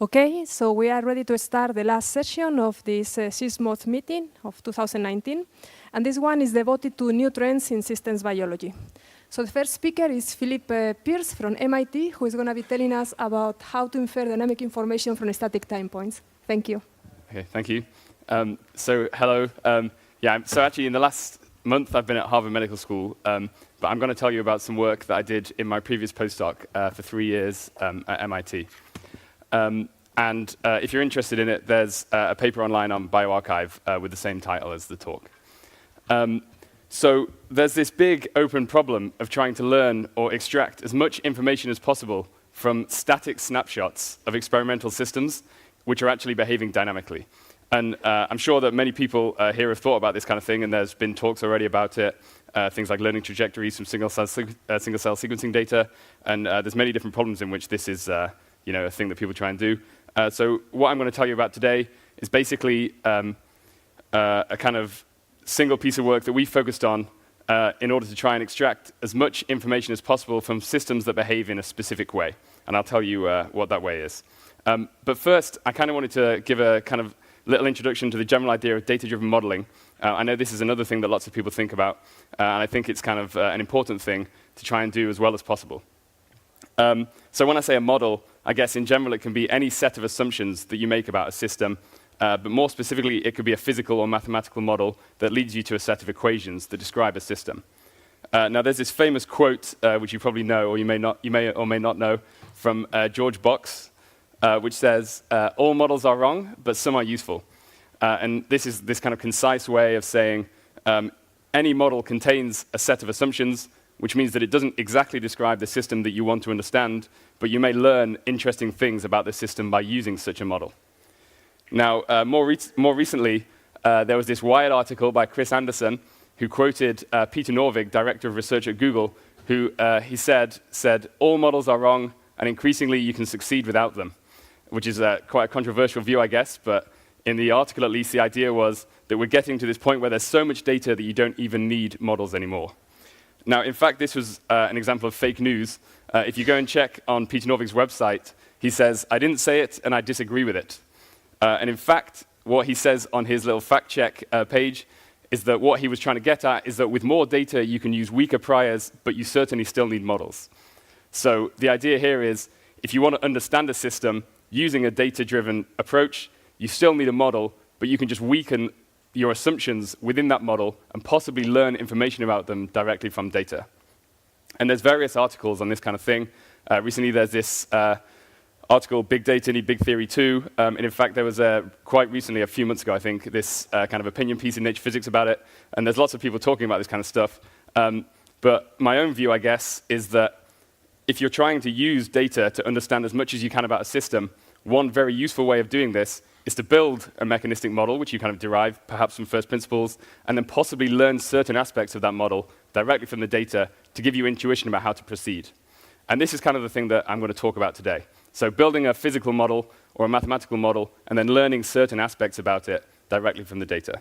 Okay, so we are ready to start the last session of this SysMod meeting of 2019. And this one is devoted to new trends in systems biology. So the first speaker is Philippe Pearce from MIT, who is going to be telling us about how to infer dynamic information from static time points. Thank you. Okay, thank you. So hello. So actually in the last month I've been at Harvard Medical School, but I'm going to tell you about some work that I did in my previous postdoc for 3 years at MIT. And if you're interested in it, there's a paper online on bioRxiv with the same title as the talk. So there's this big open problem of trying to learn or extract as much information as possible from static snapshots of experimental systems which are actually behaving dynamically. And I'm sure that many people here have thought about this kind of thing, and there's been talks already about it, things like learning trajectories from single-cell sequencing data, and there's many different problems in which this is a thing that people try and do. So what I'm going to tell you about today is basically a kind of single piece of work that we focused on in order to try and extract as much information as possible from systems that behave in a specific way. And I'll tell you what that way is. But first, I kind of wanted to give a kind of little introduction to the general idea of data-driven modeling. I know this is another thing that lots of people think about, and I think it's kind of an important thing to try and do as well as possible. So when I say a model, I guess in general it can be any set of assumptions that you make about a system, but more specifically it could be a physical or mathematical model that leads you to a set of equations that describe a system. Now there's this famous quote, which you probably know, or you may or may not know, from George Box, which says, all models are wrong, but some are useful. And this is this kind of concise way of saying any model contains a set of assumptions, which means that it doesn't exactly describe the system that you want to understand, but you may learn interesting things about the system by using such a model. Now, more recently, there was this Wired article by Chris Anderson, who quoted Peter Norvig, director of research at Google, who he said, all models are wrong, and increasingly you can succeed without them, which is quite a controversial view, I guess, but in the article at least, the idea was that we're getting to this point where there's so much data that you don't even need models anymore. Now, in fact, this was an example of fake news. If you go and check on Peter Norvig's website, he says, I didn't say it, and I disagree with it. And in fact, what he says on his little fact check page is that what he was trying to get at is that with more data, you can use weaker priors, but you certainly still need models. So the idea here is, if you want to understand a system using a data-driven approach, you still need a model, but you can just weaken your assumptions within that model and possibly learn information about them directly from data. And there's various articles on this kind of thing. Recently, there's this article, Big Data Need Big Theory 2. And in fact, there was quite recently, a few months ago, I think, this kind of opinion piece in Nature Physics about it. And there's lots of people talking about this kind of stuff. But my own view, I guess, is that if you're trying to use data to understand as much as you can about a system, one very useful way of doing this is to build a mechanistic model, which you kind of derive perhaps from first principles, and then possibly learn certain aspects of that model directly from the data to give you intuition about how to proceed. And this is kind of the thing that I'm going to talk about today. So building a physical model or a mathematical model, and then learning certain aspects about it directly from the data.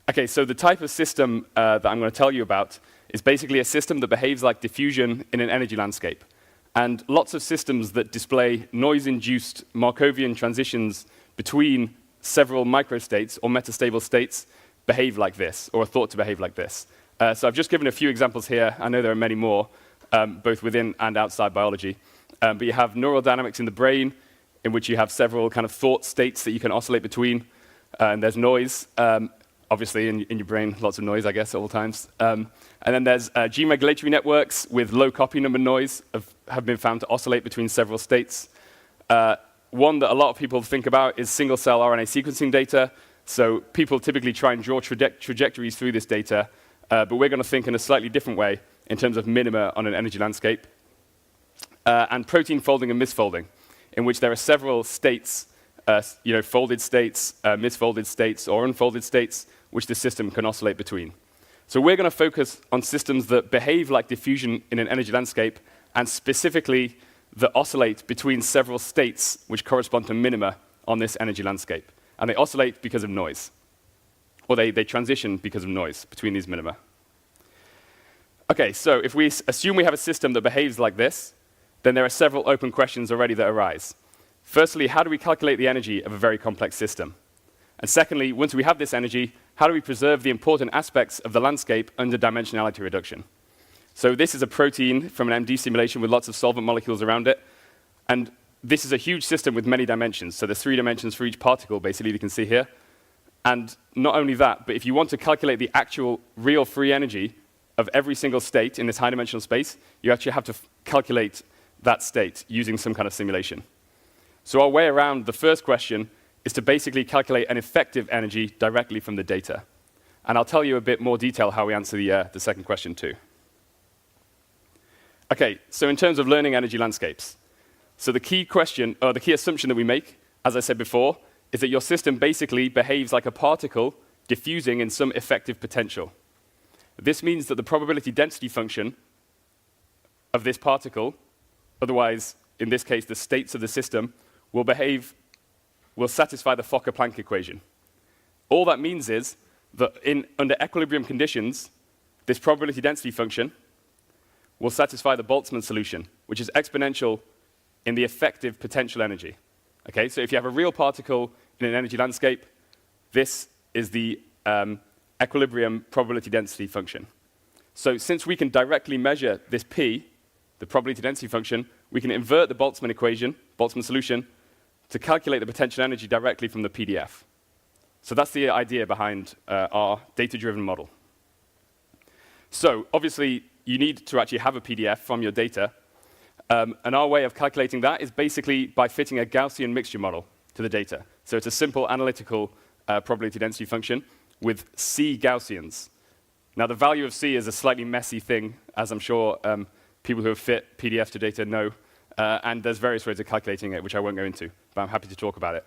Okay, so the type of system that I'm going to tell you about is basically a system that behaves like diffusion in an energy landscape. And lots of systems that display noise-induced Markovian transitions between several microstates or metastable states behave like this, or are thought to behave like this. So I've just given a few examples here. I know there are many more, both within and outside biology. But you have neural dynamics in the brain, in which you have several kind of thought states that you can oscillate between. And there's noise. Obviously, in your brain, lots of noise, I guess, at all times. And then there's gene regulatory networks with low copy number noise have been found to oscillate between several states. One that a lot of people think about is single-cell RNA sequencing data. So people typically try and draw trajectories through this data, but we're going to think in a slightly different way in terms of minima on an energy landscape. And protein folding and misfolding, in which there are several states, folded states, misfolded states, or unfolded states, which the system can oscillate between. So we're going to focus on systems that behave like diffusion in an energy landscape, and specifically that oscillate between several states which correspond to minima on this energy landscape. And they oscillate because of noise. Or they transition because of noise between these minima. Okay, so if we assume we have a system that behaves like this, then there are several open questions already that arise. Firstly, how do we calculate the energy of a very complex system? And secondly, once we have this energy, how do we preserve the important aspects of the landscape under dimensionality reduction? So this is a protein from an MD simulation with lots of solvent molecules around it. And this is a huge system with many dimensions. So there's 3 dimensions for each particle, basically, you can see here. And not only that, but if you want to calculate the actual real free energy of every single state in this high-dimensional space, you actually have to calculate that state using some kind of simulation. So our way around the first question is to basically calculate an effective energy directly from the data. And I'll tell you a bit more detail how we answer the second question too. Okay, so in terms of learning energy landscapes, so the key question, or the key assumption that we make, as I said before, is that your system basically behaves like a particle diffusing in some effective potential. This means that the probability density function of this particle, otherwise, in this case, the states of the system, will satisfy the Fokker-Planck equation. All that means is that under equilibrium conditions, this probability density function will satisfy the Boltzmann solution, which is exponential in the effective potential energy. Okay, so if you have a real particle in an energy landscape, this is the equilibrium probability density function. So since we can directly measure this P, the probability density function, we can invert the Boltzmann equation, Boltzmann solution, to calculate the potential energy directly from the PDF. So that's the idea behind our data-driven model. So obviously, you need to actually have a PDF from your data. And our way of calculating that is basically by fitting a Gaussian mixture model to the data. So it's a simple analytical probability density function with C Gaussians. Now, the value of C is a slightly messy thing, as I'm sure people who have fit PDFs to data know. And there's various ways of calculating it, which I won't go into, but I'm happy to talk about it.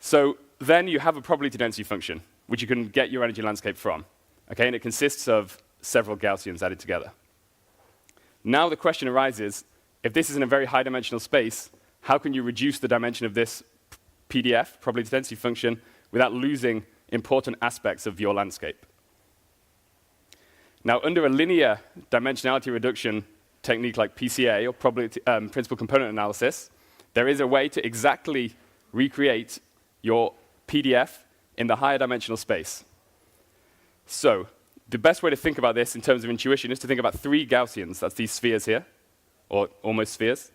So then you have a probability density function, which you can get your energy landscape from. Okay, and it consists of several Gaussians added together. Now the question arises, if this is in a very high-dimensional space, how can you reduce the dimension of this PDF, probability density function, without losing important aspects of your landscape? Now, under a linear dimensionality reduction technique like PCA, or probability, principal component analysis, there is a way to exactly recreate your PDF in the higher dimensional space. So the best way to think about this in terms of intuition is to think about 3 Gaussians. That's these spheres here, or almost spheres.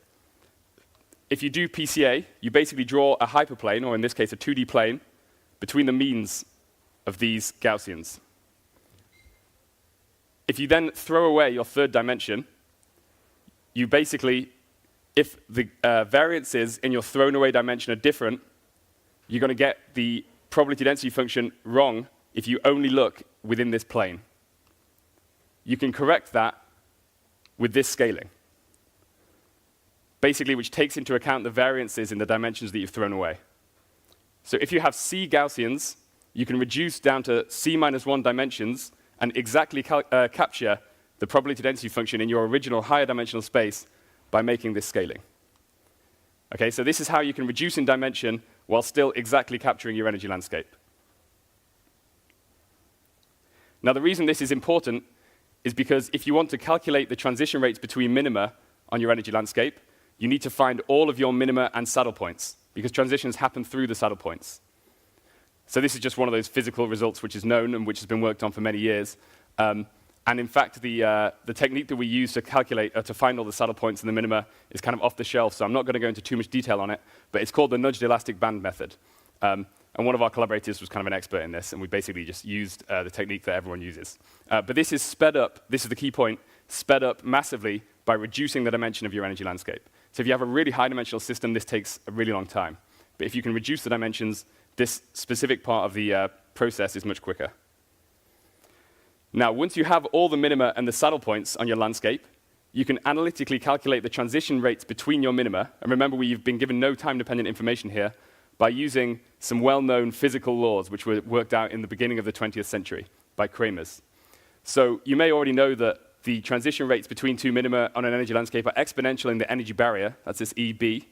If you do PCA, you basically draw a hyperplane, or in this case a 2D plane, between the means of these Gaussians. If you then throw away your third dimension, you basically, if the variances in your thrown away dimension are different, you're going to get the probability density function wrong if you only look within this plane. You can correct that with this scaling, basically, which takes into account the variances in the dimensions that you've thrown away. So if you have C Gaussians, you can reduce down to C-1 dimensions and exactly capture the probability density function in your original higher dimensional space by making this scaling. Okay, so this is how you can reduce in dimension while still exactly capturing your energy landscape. Now, the reason this is important is because if you want to calculate the transition rates between minima on your energy landscape, you need to find all of your minima and saddle points, because transitions happen through the saddle points. So this is just one of those physical results which is known and which has been worked on for many years. And in fact, the technique that we use to calculate, to find all the saddle points and the minima is kind of off the shelf, so I'm not going to go into too much detail on it, but it's called the nudged elastic band method. And one of our collaborators was kind of an expert in this, and we basically just used the technique that everyone uses. But this is sped up, this is the key point, sped up massively by reducing the dimension of your energy landscape. So if you have a really high dimensional system, this takes a really long time. But if you can reduce the dimensions, this specific part of the process is much quicker. Now, once you have all the minima and the saddle points on your landscape, you can analytically calculate the transition rates between your minima. And remember, we've been given no time-dependent information here by using some well-known physical laws, which were worked out in the beginning of the 20th century by Kramers. So you may already know that the transition rates between two minima on an energy landscape are exponential in the energy barrier. That's this EB.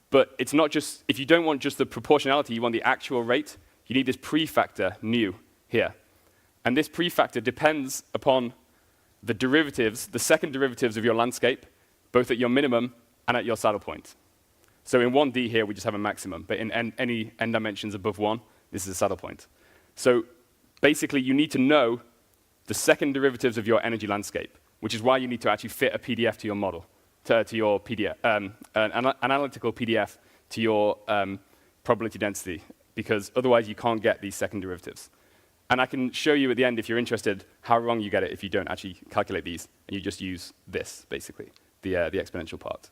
But it's not just, if you don't want just the proportionality, you want the actual rate, you need this prefactor, nu, here. And this prefactor depends upon the derivatives, the second derivatives of your landscape, both at your minimum and at your saddle point. So in 1D here, we just have a maximum, but in any n dimensions above 1, this is a saddle point. So basically, you need to know the second derivatives of your energy landscape, which is why you need to actually fit a PDF to your model, to your PDF, an analytical PDF to your probability density, because otherwise you can't get these second derivatives. And I can show you at the end, if you're interested, how wrong you get it if you don't actually calculate these, and you just use this, basically, the exponential part.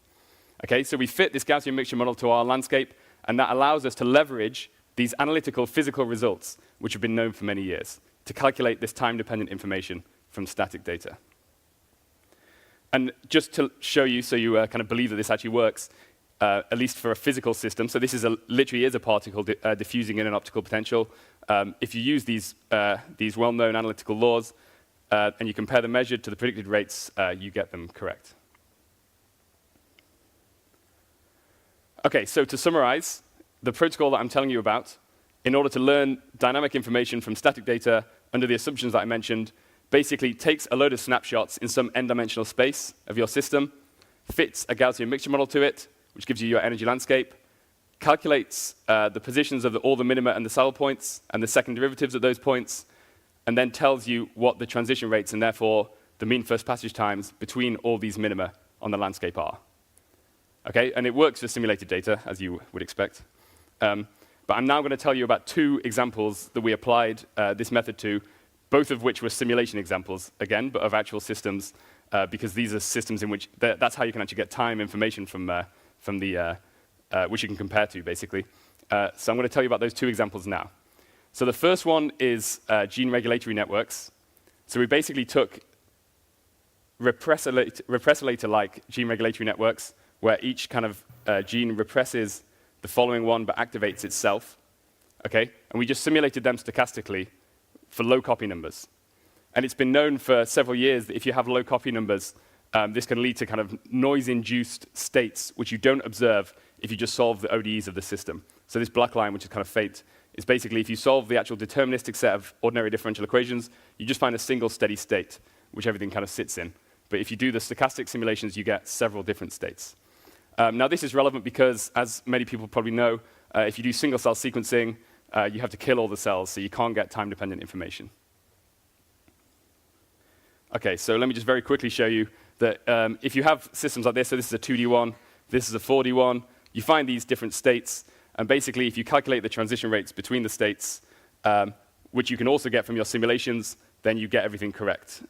Okay, so we fit this Gaussian mixture model to our landscape, and that allows us to leverage these analytical physical results, which have been known for many years, to calculate this time-dependent information from static data. And just to show you, so you kind of believe that this actually works, at least for a physical system, so this is literally is a particle diffusing in an optical potential. If you use these well-known analytical laws, and you compare the measured to the predicted rates, you get them correct. Okay, so to summarize, the protocol that I'm telling you about, in order to learn dynamic information from static data under the assumptions that I mentioned, basically takes a load of snapshots in some n-dimensional space of your system, fits a Gaussian mixture model to it, which gives you your energy landscape, calculates the positions of all the minima and the saddle points and the second derivatives at those points, and then tells you what the transition rates and therefore the mean first passage times between all these minima on the landscape are. Okay, and it works for simulated data, as you would expect. But I'm now going to tell you about two examples that we applied this method to, both of which were simulation examples, again, but of actual systems, because these are systems in which that's how you can actually get time information from the which you can compare to, basically. So I'm going to tell you about those two examples now. So the first one is gene regulatory networks. So we basically took repressolator-like gene regulatory networks, where each kind of gene represses the following one but activates itself, okay? And we just simulated them stochastically for low copy numbers. And it's been known for several years that if you have low copy numbers, this can lead to kind of noise-induced states which you don't observe if you just solve the ODEs of the system. So this black line, which is kind of fate, is basically if you solve the actual deterministic set of ordinary differential equations, you just find a single steady state, which everything kind of sits in. But if you do the stochastic simulations, you get several different states. Now, this is relevant because, as many people probably know, if you do single-cell sequencing, you have to kill all the cells, so you can't get time-dependent information. Okay, so let me just very quickly show you that if you have systems like this, so this is a 2D one, this is a 4D one, you find these different states, and basically, if you calculate the transition rates between the states, which you can also get from your simulations, then you get everything correct.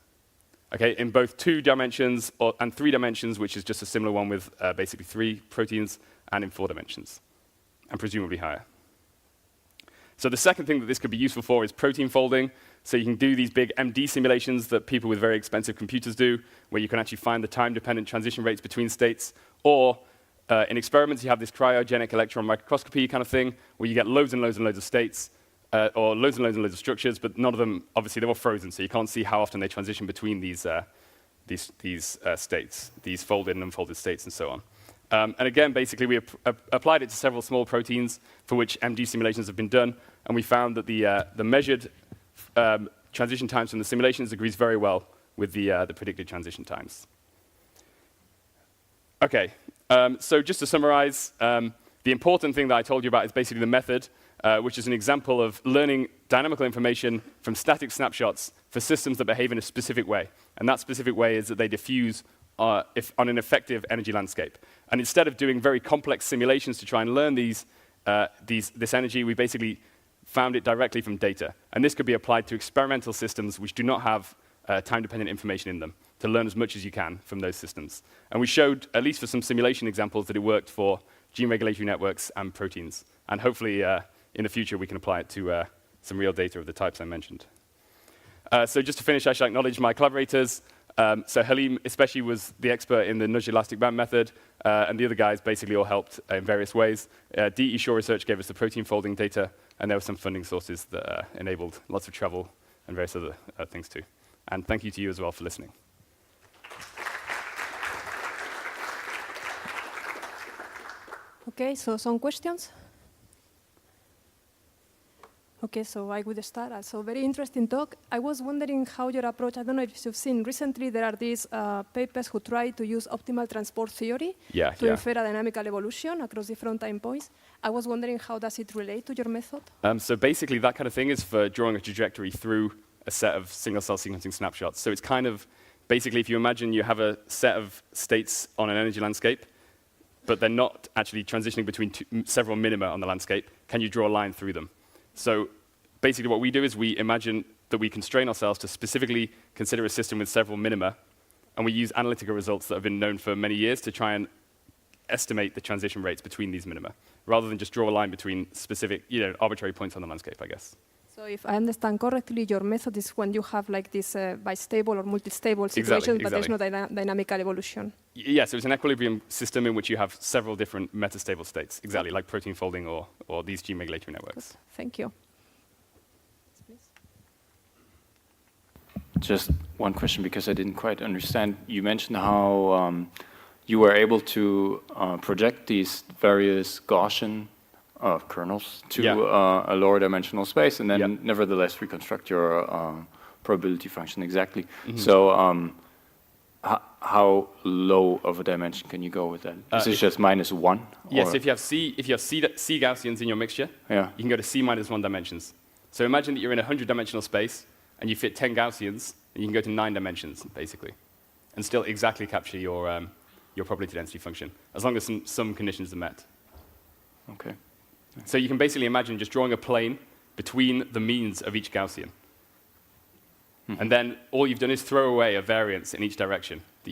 Okay, in both 2 dimensions and 3 dimensions, which is just a similar one with basically 3 proteins, and in 4 dimensions, and presumably higher. So the second thing that this could be useful for is protein folding. So you can do these big MD simulations that people with very expensive computers do, where you can actually find the time-dependent transition rates between states. Or in experiments, you have this cryogenic electron microscopy kind of thing, where you get loads and loads and loads of states, or loads and loads and loads of structures, but none of them, obviously, they're all frozen, so you can't see how often they transition between these states, these folded and unfolded states, and so on. And again, basically, we applied it to several small proteins for which MD simulations have been done, and we found that the measured transition times from the simulations agrees very well with the predicted transition times. Okay, so just to summarize, the important thing that I told you about is basically the method, which is an example of learning dynamical information from static snapshots for systems that behave in a specific way. And that specific way is that they diffuse on an effective energy landscape. And instead of doing very complex simulations to try and learn this energy, we basically found it directly from data. And this could be applied to experimental systems which do not have time-dependent information in them, to learn as much as you can from those systems. And we showed, at least for some simulation examples, that it worked for gene regulatory networks and proteins. And hopefully, in the future, we can apply it to some real data of the types I mentioned. So just to finish, I shall acknowledge my collaborators. So Halim especially was the expert in the nudge elastic band method, and the other guys basically all helped in various ways. DE Shore Research gave us the protein folding data, and there were some funding sources that enabled lots of travel and various other things too. And thank you to you as well for listening. Okay, so some questions? Okay, so I would start. So very interesting talk. I was wondering how your approach, I don't know if you've seen recently, there are these papers who try to use optimal transport theory to infer a dynamical evolution across different time points. I was wondering how does it relate to your method? So basically that kind of thing is for drawing a trajectory through a set of single cell sequencing snapshots. So it's kind of, basically if you imagine you have a set of states on an energy landscape, but they're not actually transitioning between several minima on the landscape, can you draw a line through them? So basically what we do is we imagine that we constrain ourselves to specifically consider a system with several minima, and we use analytical results that have been known for many years to try and estimate the transition rates between these minima, rather than just draw a line between specific, arbitrary points on the landscape, I guess. So if I understand correctly, your method is when you have like this bistable or multi-stable situation, but there's no dynamical evolution. Yeah, so it's an equilibrium system in which you have several different metastable states, exactly, like protein folding or these gene regulatory networks. Good. Thank you. Just one question, because I didn't quite understand. You mentioned how you were able to project these various Gaussian kernels to a lower dimensional space, and then nevertheless reconstruct your probability function exactly. Mm-hmm. So how low of a dimension can you go with that? Is it just -1? Yes, if you have C Gaussians in your mixture, you can go to C-1 dimensions. So imagine that you're in a 100-dimensional space, and you fit 10 Gaussians, and you can go to 9 dimensions, basically, and still exactly capture your probability density function, as long as some conditions are met. Okay. So you can basically imagine just drawing a plane between the means of each Gaussian. Mm-hmm. And then all you've done is throw away a variance in each direction that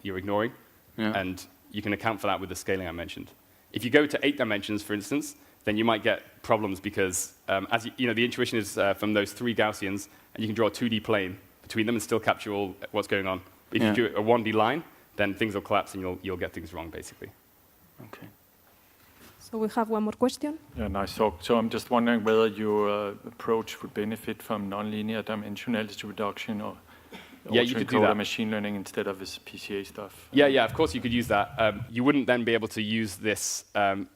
you're ignoring, and you can account for that with the scaling I mentioned. If you go to 8 dimensions, for instance, then you might get problems because the intuition is from those 3 Gaussians, and you can draw a 2D plane between them and still capture all what's going on. But if you do a 1D line, then things will collapse and you'll get things wrong, basically. Okay. So we have one more question. Yeah, nice talk. So I'm just wondering whether your approach would benefit from nonlinear dimensionality reduction or you could do that. Machine learning instead of this PCA stuff. Yeah, of course you could use that. You wouldn't then be able to use this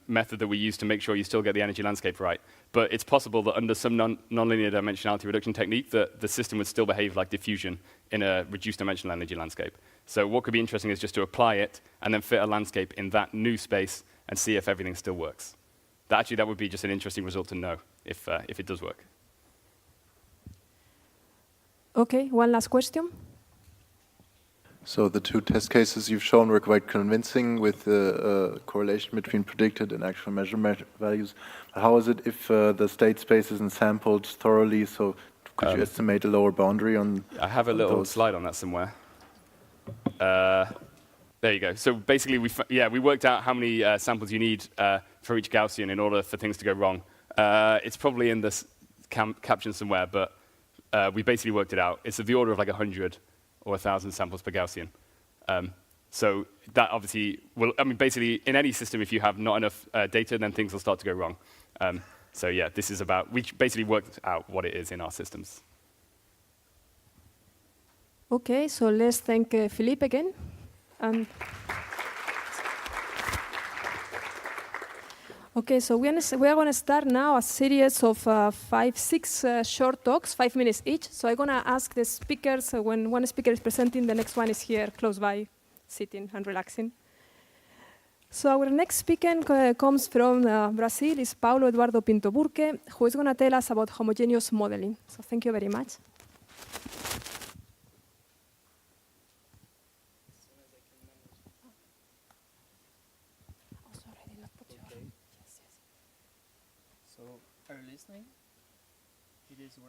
method that we use to make sure you still get the energy landscape right. But it's possible that under some nonlinear dimensionality reduction technique that the system would still behave like diffusion in a reduced dimensional energy landscape. So what could be interesting is just to apply it and then fit a landscape in that new space and see if everything still works. That would be just an interesting result to know if it does work. Okay, one last question. So the 2 test cases you've shown were quite convincing with the correlation between predicted and actual measurement values. How is it if the state space isn't sampled thoroughly? So could you estimate a lower boundary on I have a little slide on that somewhere. There you go. So basically, we worked out how many samples you need for each Gaussian in order for things to go wrong. It's probably in this caption somewhere, but we basically worked it out. It's of the order of like 100 or 1,000 samples per Gaussian. So that obviously will, basically in any system, if you have not enough data, then things will start to go wrong. This is we basically worked out what it is in our systems. Okay, so let's thank Philippe again. Okay, so we are going to start now a series of 5-6 short talks, 5 minutes each. So I'm going to ask the speakers, when one speaker is presenting, the next one is here close by, sitting and relaxing. So our next speaker comes from Brazil, is Paulo Eduardo Pinto Burke, who is going to tell us about homogeneous modeling. So thank you very much. So, are you listening? It is working.